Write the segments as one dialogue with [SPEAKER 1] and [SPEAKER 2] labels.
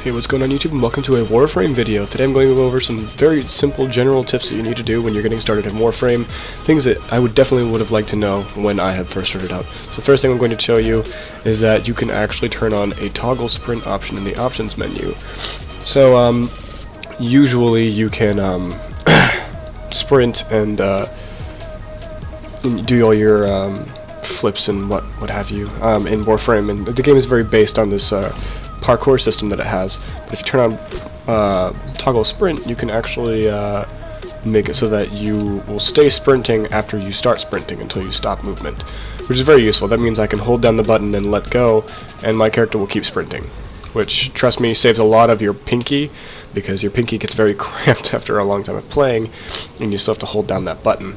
[SPEAKER 1] Hey, what's going on YouTube, and welcome to a Warframe video. Today I'm going to go over some very simple general tips that you need to do when you're getting started in Warframe, things that I would have liked to know when I had first started out. So the first thing I'm going to show you is that you can actually turn on a toggle sprint option in the options menu. So usually you can sprint and do all your flips and what have you in Warframe, and the game is very based on this parkour system that it has. But if you turn on toggle sprint, you can actually make it so that you will stay sprinting after you start sprinting until you stop movement, which is very useful. That means I can hold down the button and let go, and my character will keep sprinting, which, trust me, saves a lot of your pinky, because your pinky gets very cramped after a long time of playing, and you still have to hold down that button.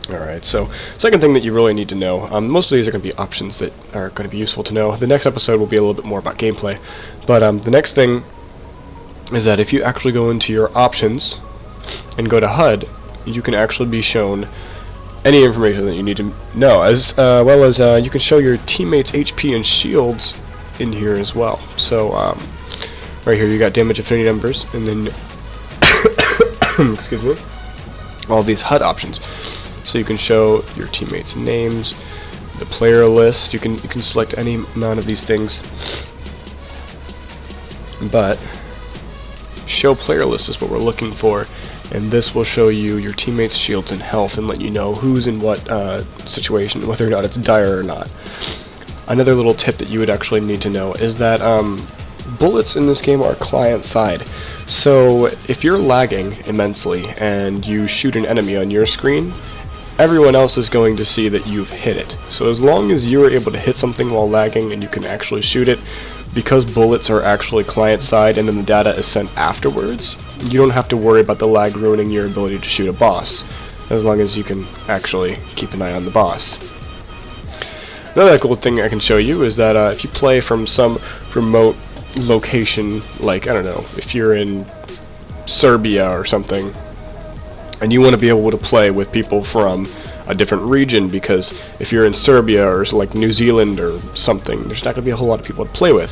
[SPEAKER 1] Alright, so second thing that you really need to know, most of these are going to be options that are going to be useful to know. The next episode will be a little bit more about gameplay, but the next thing is that if you actually go into your options and go to HUD, you can actually be shown any information that you need to know, as well as you can show your teammates' HP and shields in here as well. So right here you got damage affinity numbers, and then excuse me, all these HUD options. So you can show your teammates' names, the player list. You can select any amount of these things, but show player list is what we're looking for, and this will show you your teammates' shields and health and let you know who's in what situation, whether or not it's dire or not. Another little tip that you would actually need to know is that bullets in this game are client-side. So if you're lagging immensely and you shoot an enemy on your screen, everyone else is going to see that you've hit it. So as long as you're able to hit something while lagging and you can actually shoot it, because bullets are actually client-side and then the data is sent afterwards, you don't have to worry about the lag ruining your ability to shoot a boss, as long as you can actually keep an eye on the boss. Another cool thing I can show you is that if you play from some remote location, like, I don't know, if you're in Serbia or something, and you want to be able to play with people from a different region, because if you're in Serbia or like New Zealand or something, there's not going to be a whole lot of people to play with.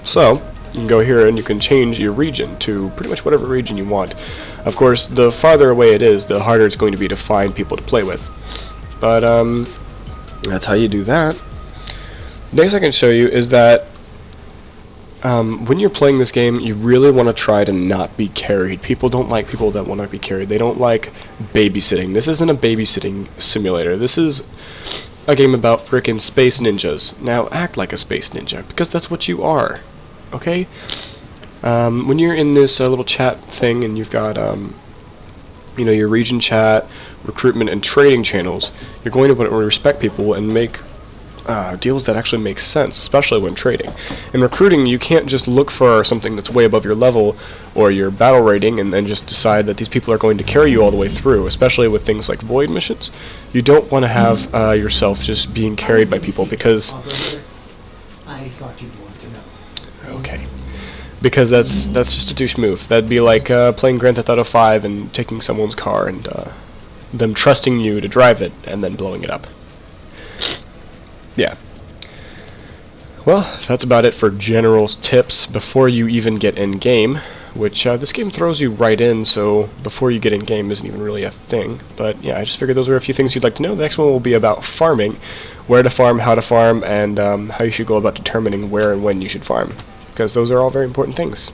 [SPEAKER 1] So you can go here and you can change your region to pretty much whatever region you want. Of course, the farther away it is, the harder it's going to be to find people to play with. But that's how you do that. Next I can show you is that when you're playing this game, you really want to try to not be carried. People don't like people that want to be carried. They don't like babysitting. This isn't a babysitting simulator. This is a game about frickin' space ninjas. Now act like a space ninja, because that's what you are. Okay? When you're in this little chat thing and you've got you know, your region chat, recruitment, and trading channels, you're going to want to respect people and make deals that actually make sense, especially when trading. In recruiting, you can't just look for something that's way above your level or your battle rating and then just decide that these people are going to carry you all the way through, especially with things like void missions. You don't want to have yourself just being carried by people, because
[SPEAKER 2] I thought you'd want to know.
[SPEAKER 1] Okay. Because that's just a douche move. That'd be like playing Grand Theft Auto 5 and taking someone's car and them trusting you to drive it and then blowing it up. Yeah. Well, that's about it for general tips before you even get in-game, which this game throws you right in, so before you get in-game isn't even really a thing. But yeah, I just figured those were a few things you'd like to know. The next one will be about farming, where to farm, how to farm, and how you should go about determining where and when you should farm, because those are all very important things.